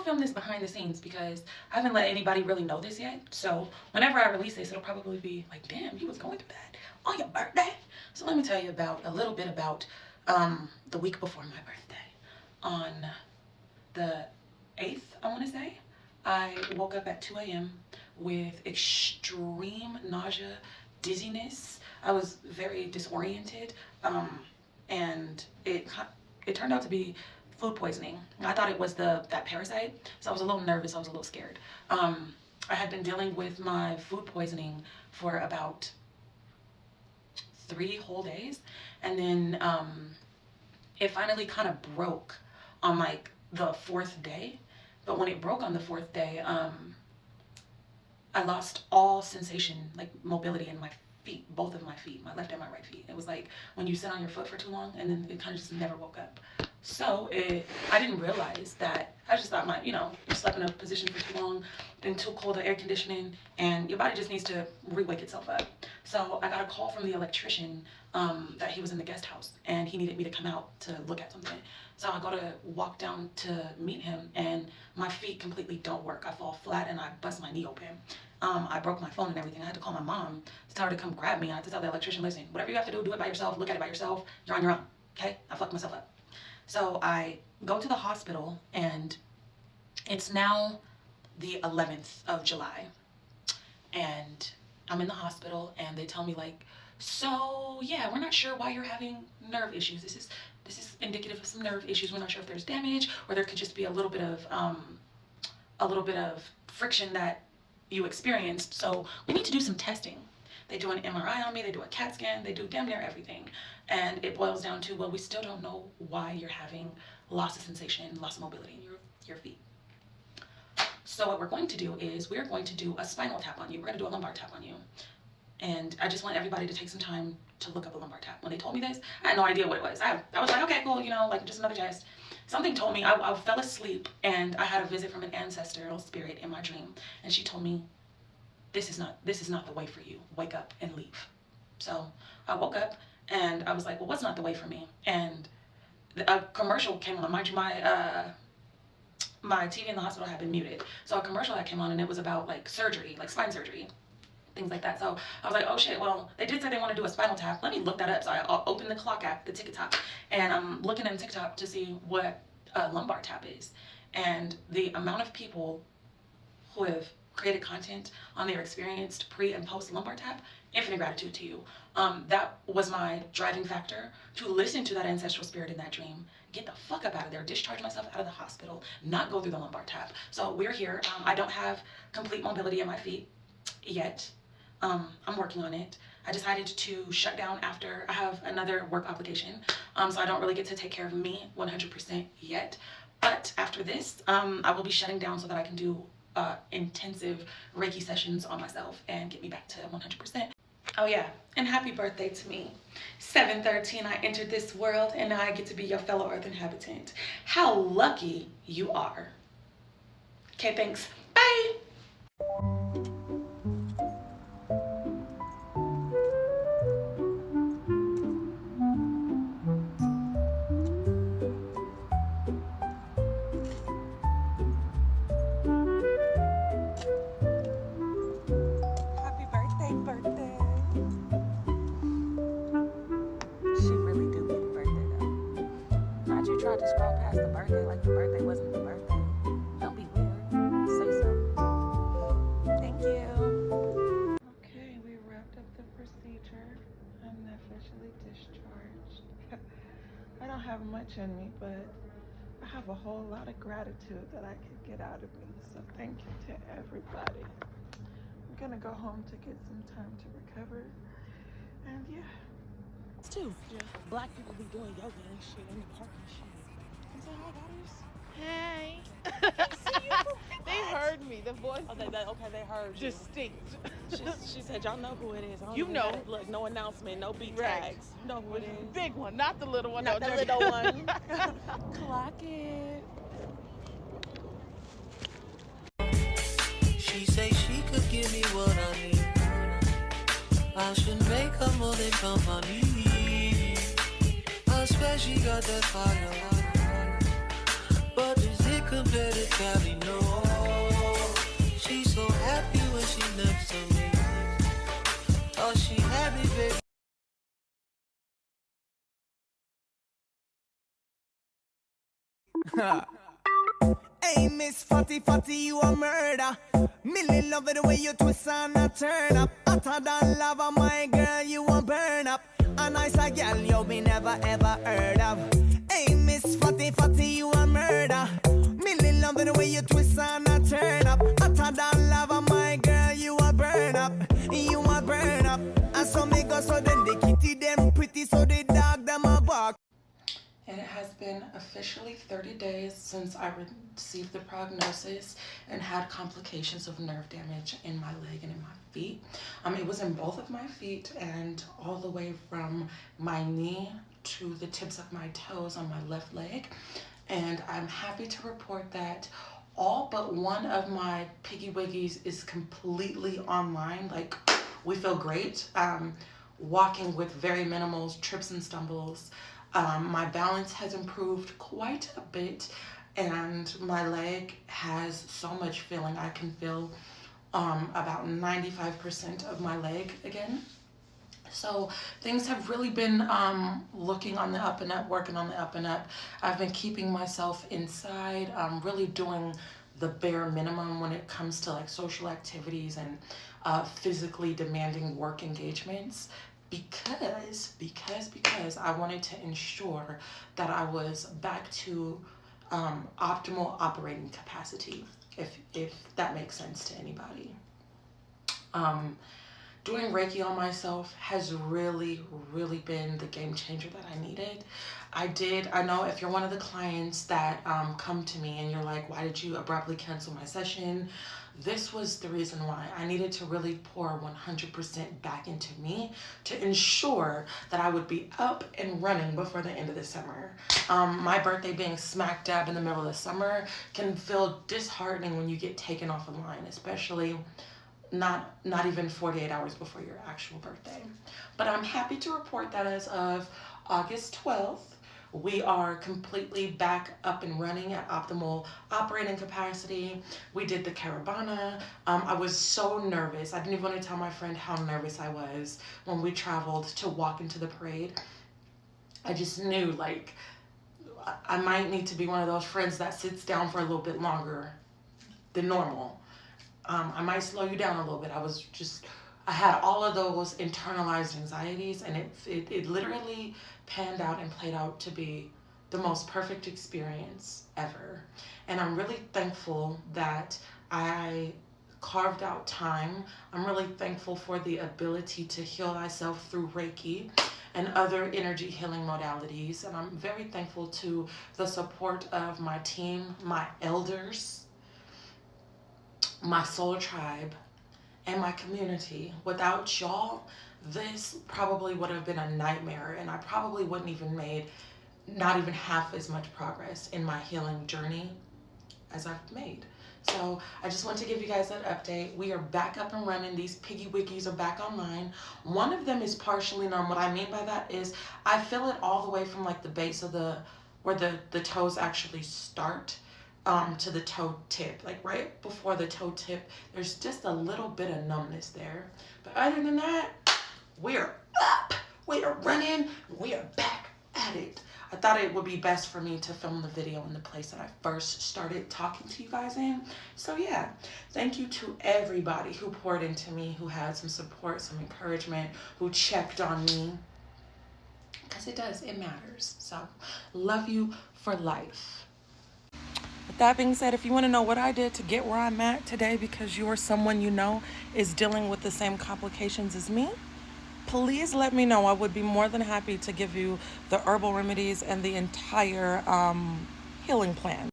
film this behind the scenes because I haven't let anybody really know this yet. So whenever I release this, it'll probably be like, damn, you was going through that on your birthday. So let me tell you about a little bit about the week before my birthday. On the 8th, I want to say, I woke up at 2 a.m. with extreme nausea, dizziness. I was very disoriented, and it turned out to be food poisoning. I thought it was that parasite, so I was a little nervous. I was a little scared. I had been dealing with my food poisoning for about 3 whole days, and then it finally kind of broke on like the 4th day. But when it broke on the 4th day, I lost all sensation, like mobility in my feet, both of my feet, my left and my right feet. It was like when you sit on your foot for too long and then it kind of just never woke up. So I didn't realize that. I just thought you slept in a position for too long, been too cold to air conditioning, and your body just needs to re-wake itself up. So I got a call from the electrician that he was in the guest house and he needed me to come out to look at something. So I go to walk down to meet him and my feet completely don't work. I fall flat and I bust my knee open. I broke my phone and everything. I had to call my mom to tell her to come grab me. I had to tell the electrician, listen, whatever you have to do it by yourself, look at it by yourself, you're on your own, okay? I fucked myself up. So I go to the hospital and it's now the 11th of July and I'm in the hospital and they tell me like, so yeah, we're not sure why you're having nerve issues. This is indicative of some nerve issues. We're not sure if there's damage or there could just be a little bit of friction that you experienced. So we need to do some testing. They do an MRI on me, they do a CAT scan, they do damn near everything. And it boils down to, well, we still don't know why you're having loss of sensation, loss of mobility in your feet. So what we're going to do is we're going to do a spinal tap on you. We're going to do a lumbar tap on you. And I just want everybody to take some time to look up a lumbar tap. When they told me this, I had no idea what it was. I was like, okay, cool, like just another test. Something told me, I fell asleep and I had a visit from an ancestral spirit in my dream. And she told me, this is not the way for you. Wake up and leave. So I woke up and I was like, well, what's not the way for me? And a commercial came on. Mind you, my TV in the hospital had been muted. So a commercial that came on and it was about like surgery, like spine surgery, things like that. So I was like, oh shit, well, they did say they want to do a spinal tap. Let me look that up. So I opened the clock app, the TikTok, and I'm looking in TikTok to see what a lumbar tap is. And the amount of people who have created content on their experienced pre and post lumbar tap, infinite gratitude to you. That was my driving factor to listen to that ancestral spirit in that dream, get the fuck up out of there, discharge myself out of the hospital, not go through the lumbar tap. So we're here. I don't have complete mobility in my feet yet. I'm working on it. I decided to shut down after I have another work obligation. So I don't really get to take care of me 100% yet. But after this, I will be shutting down so that I can do intensive Reiki sessions on myself and get me back to 100%. Oh yeah, and happy birthday to me. 7/13, I entered this world and now I get to be your fellow earth inhabitant. How lucky you are. Okay, thanks. Bye. Tried to scroll past the birthday like the birthday wasn't the birthday. Don't be weird. Say so. Thank you. Okay, we wrapped up the procedure. I'm officially discharged. I don't have much in me, but I have a whole lot of gratitude that I could get out of me. So thank you to everybody. I'm gonna go home to get some time to recover. And yeah. Too. Yeah. Black people be doing yoga and shit in the park and shit. Hey. They heard me. The voice. Oh, they heard you. Distinct. She said, y'all know who it is. You know. Look, no announcement, no beat Right. tags. You know who it is. Big one, not the little one. Not no, the little one. Clock it. She say she could give me what I need. I should make her more than company. I swear she got that fire. But this it could play the Cali, no. She's so happy when she next to me. Oh, she happy, baby. Hey, Miss Fatty Fatty, you a murder. Millie love it the way you twist and a turn up. Hotter than lava, my girl, you a burn up. A nicer girl you be never ever heard of. Hey, Miss Fatty Fatty, you a murder. Millie love it the way you twist and a turn up. Hotter than lava, my girl, you a burn up. You a burn up. And so me go so then the kitty them pretty so the dog them a bark. And it has been officially 30 days since I received the prognosis and had complications of nerve damage in my leg and in my feet. It was in both of my feet and all the way from my knee to the tips of my toes on my left leg. And I'm happy to report that all but one of my piggy wiggies is completely online. Like, we feel great. Walking with very minimal trips and stumbles. My balance has improved quite a bit, and my leg has so much feeling. I can feel about 95% of my leg again. So things have really been looking on the up and up, working on the up and up. I've been keeping myself inside, really doing the bare minimum when it comes to like social activities and physically demanding work engagements because I wanted to ensure that I was back to optimal operating capacity, if that makes sense to anybody. Doing Reiki on myself has really, really been the game changer that I needed. I know if you're one of the clients that come to me and you're like, why did you abruptly cancel my session? This was the reason why. I needed to really pour 100% back into me to ensure that I would be up and running before the end of the summer. My birthday being smack dab in the middle of the summer can feel disheartening when you get taken off a line, especially not even 48 hours before your actual birthday. But I'm happy to report that as of August 12th, we are completely back up and running at optimal operating capacity. We did the Caravana. I was so nervous. I didn't even want to tell my friend how nervous I was when we traveled to walk into the parade. I just knew, like, I might need to be one of those friends that sits down for a little bit longer than normal. I might slow you down a little bit. I had all of those internalized anxieties, and it literally panned out and played out to be the most perfect experience ever. And I'm really thankful that I carved out time. I'm really thankful for the ability to heal myself through Reiki and other energy healing modalities. And I'm very thankful to the support of my team, my elders, my soul tribe, and my community. Without y'all, this probably would have been a nightmare, and I probably wouldn't even made not even half as much progress in my healing journey as I've made. So I just want to give you guys that update. We are back up and running. These piggy wiggies are back online. One of them is partially numb. What I mean by that is I feel it all the way from like the base of where the toes actually start to the toe tip, like right before the toe tip. There's just a little bit of numbness there. But other than that, we're up. We are running. We are back at it. I thought it would be best for me to film the video in the place that I first started talking to you guys in. So yeah, thank you to everybody who poured into me, who had some support, some encouragement, who checked on me. Because it matters. So love you for life. With that being said, if you want to know what I did to get where I'm at today because you're someone you know is dealing with the same complications as me, please let me know. I would be more than happy to give you the herbal remedies and the entire healing plan.